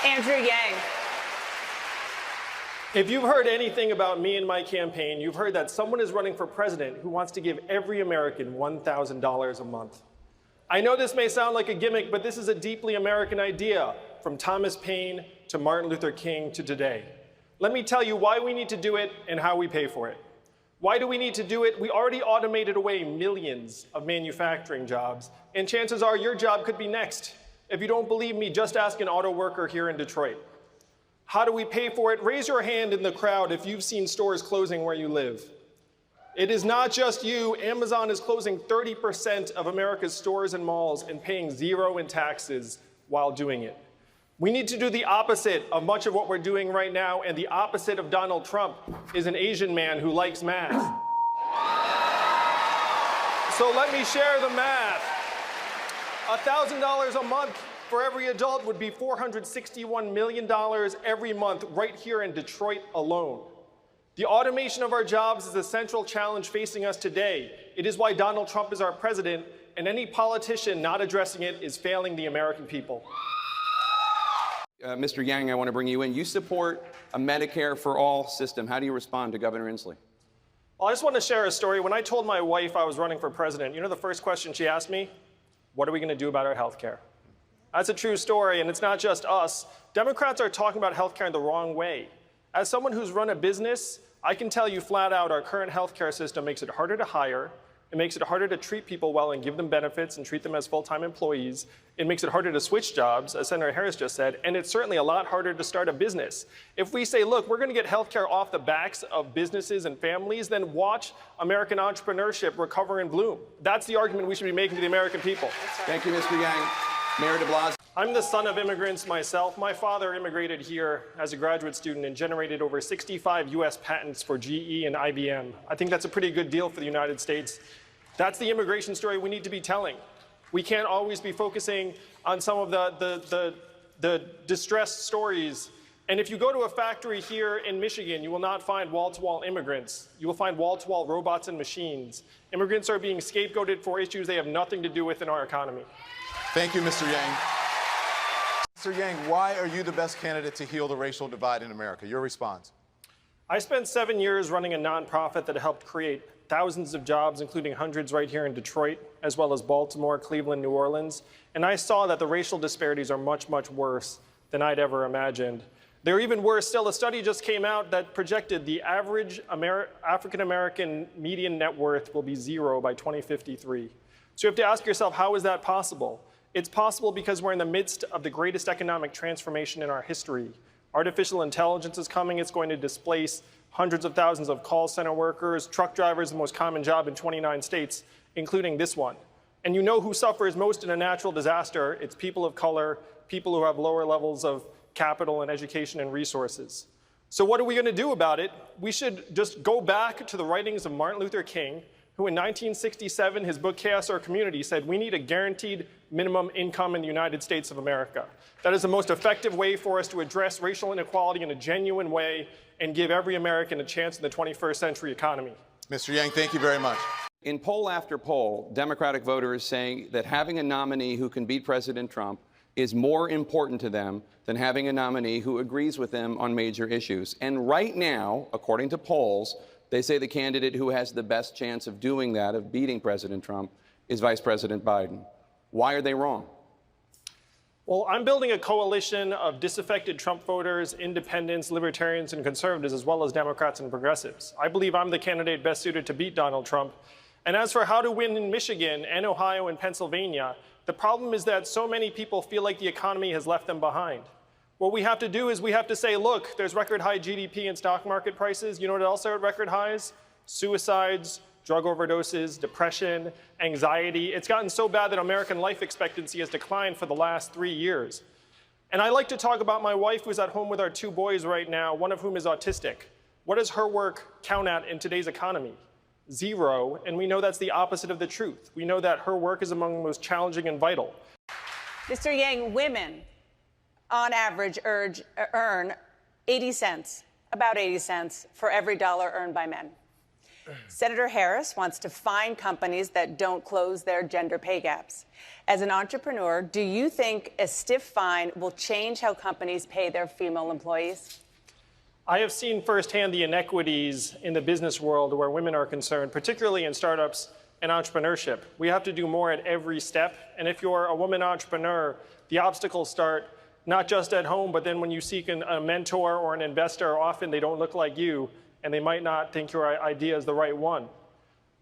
Andrew Yang. If you've heard anything about me and my campaign, you've heard that someone is running for president who wants to give every American $1,000 a month. I know this may sound like a gimmick, but this is a deeply American idea, from Thomas Paine to Martin Luther King to today. Let me tell you why we need to do it and how we pay for it. Why do we need to do it? We already automated away millions of manufacturing jobs, and chances are your job could be next. If you don't believe me, just ask an auto worker here in Detroit. How do we pay for it? Raise your hand in the crowd if you've seen stores closing where you live. It is not just you. Amazon is closing 30% of America's stores and malls and paying zero in taxes while doing it. We need to do the opposite of much of what we're doing right now, and the opposite of Donald Trump is an Asian man who likes math. So let me share the math. $1,000 a month for every adult would be $461 million every month right here in Detroit alone. The automation of our jobs is a central challenge facing us today. It is why Donald Trump is our president, and any politician not addressing it is failing the American people. Mr. Yang, I want to bring you in. You support a Medicare for All system. How do you respond to Governor Inslee? Well, I just want to share a story. When I told my wife I was running for president, you know the first question she asked me? What are we going to do about our health care? That's a true story, and it's not just us. Democrats are talking about health care the wrong way. As someone who's run a business, I can tell you flat out our current health care system makes it harder to hire. It makes it harder to treat people well and give them benefits and treat them as full-time employees. It makes it harder to switch jobs, as Senator Harris just said, and it's certainly a lot harder to start a business. If we say, look, we're going to get health care off the backs of businesses and families, then watch American entrepreneurship recover and bloom. That's the argument we should be making to the American people. Thank you, Mr. Yang. Mayor de Blasio. I'm the son of immigrants myself. My father immigrated here as a graduate student and generated over 65 US patents for GE and IBM. I think that's a pretty good deal for the United States. That's the immigration story we need to be telling. We can't always be focusing on some of the distressed stories. And if you go to a factory here in Michigan, you will not find wall-to-wall immigrants. You will find wall-to-wall robots and machines. Immigrants are being scapegoated for issues they have nothing to do with in our economy. Thank you, Mr. Yang. Mr. Yang, why are you the best candidate to heal the racial divide in America? Your response. I spent 7 years running a nonprofit that helped create thousands of jobs, including hundreds right here in Detroit, as well as Baltimore, Cleveland, New Orleans. And I saw that the racial disparities are much, much worse than I'd ever imagined. They're even worse still. A study just came out that projected the average African-American median net worth will be zero by 2053. So you have to ask yourself, how is that possible? It's possible because we're in the midst of the greatest economic transformation in our history. Artificial intelligence is coming. It's going to displace hundreds of thousands of call center workers. Truck drivers, the most common job in 29 states, including this one. And you know who suffers most in a natural disaster? It's people of color, people who have lower levels of capital and education and resources. So what are we going to do about it? We should just go back to the writings of Martin Luther King, who in 1967, his book Chaos or Community, said we need a guaranteed minimum income in the United States of America. That is the most effective way for us to address racial inequality in a genuine way and give every American a chance in the 21st century economy. Mr. Yang, thank you very much. In poll after poll, Democratic voters saying that having a nominee who can beat President Trump is more important to them than having a nominee who agrees with them on major issues. And right now, according to polls, they say the candidate who has the best chance of doing that, of beating President Trump, is Vice President Biden. Why are they wrong? Well, I'm building a coalition of disaffected Trump voters, independents, libertarians, and conservatives, as well as Democrats and progressives. I believe I'm the candidate best suited to beat Donald Trump. And as for how to win in Michigan and Ohio and Pennsylvania, the problem is that so many people feel like the economy has left them behind. What we have to do is we have to say, look, there's record high GDP and stock market prices. You know what else are at record highs? Suicides, drug overdoses, depression, anxiety. It's gotten so bad that American life expectancy has declined for the last 3 years. And I like to talk about my wife who's at home with our 2 boys right now, one of whom is autistic. What does her work count at in today's economy? 0, and we know that's the opposite of the truth. We know that her work is among the most challenging and vital. Mr. Yang, women on average earn 80 cents, about 80 cents for every dollar earned by men. Senator Harris wants to fine companies that don't close their gender pay gaps. As an entrepreneur, do you think a stiff fine will change how companies pay their female employees? I have seen firsthand the inequities in the business world where women are concerned, particularly in startups and entrepreneurship. We have to do more at every step. And if you're a woman entrepreneur, the obstacles start not just at home, but then when you seek a mentor or an investor, often they don't look like you, and they might not think your idea is the right one.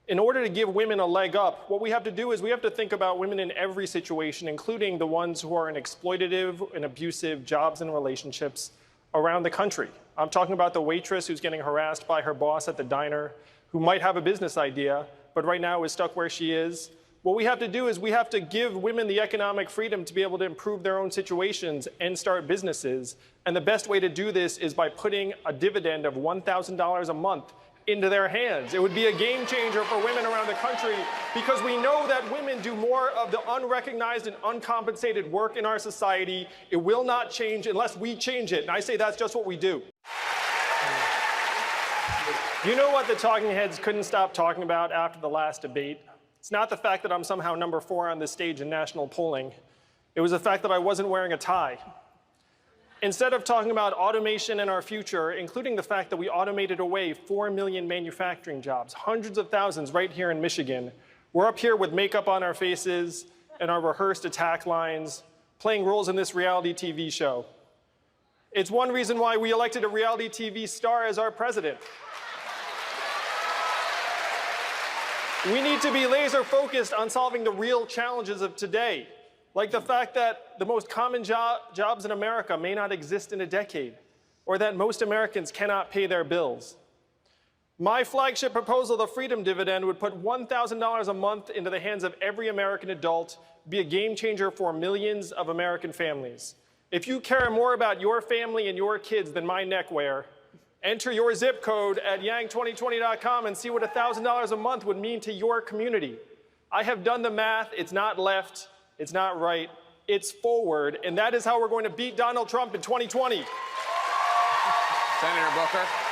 In order to give women a leg up, what we have to do is we have to think about women in every situation, including the ones who are in exploitative and abusive jobs and relationships around the country. I'm talking about the waitress who's getting harassed by her boss at the diner, who might have a business idea, but right now is stuck where she is. What we have to do is we have to give women the economic freedom to be able to improve their own situations and start businesses. And the best way to do this is by putting a dividend of $1,000 a month into their hands. It would be a game changer for women around the country because we know that women do more of the unrecognized and uncompensated work in our society. It will not change unless we change it. And I say that's just what we do. You know what the talking heads couldn't stop talking about after the last debate? It's not the fact that I'm somehow number 4 on this stage in national polling. It was the fact that I wasn't wearing a tie. Instead of talking about automation and our future, including the fact that we automated away 4 million manufacturing jobs, hundreds of thousands right here in Michigan, we're up here with makeup on our faces and our rehearsed attack lines, playing roles in this reality TV show. It's one reason why we elected a reality TV star as our president. We need to be laser focused on solving the real challenges of today, like the fact that the most common jobs in America may not exist in a decade, or that most Americans cannot pay their bills. My flagship proposal, the Freedom Dividend, would put $1,000 a month into the hands of every American adult, be a game changer for millions of American families. If you care more about your family and your kids than my neckwear, enter your zip code at yang2020.com and see what $1,000 a month would mean to your community. I have done the math. It's not left. It's not right. It's forward. And that is how we're going to beat Donald Trump in 2020. Senator Booker.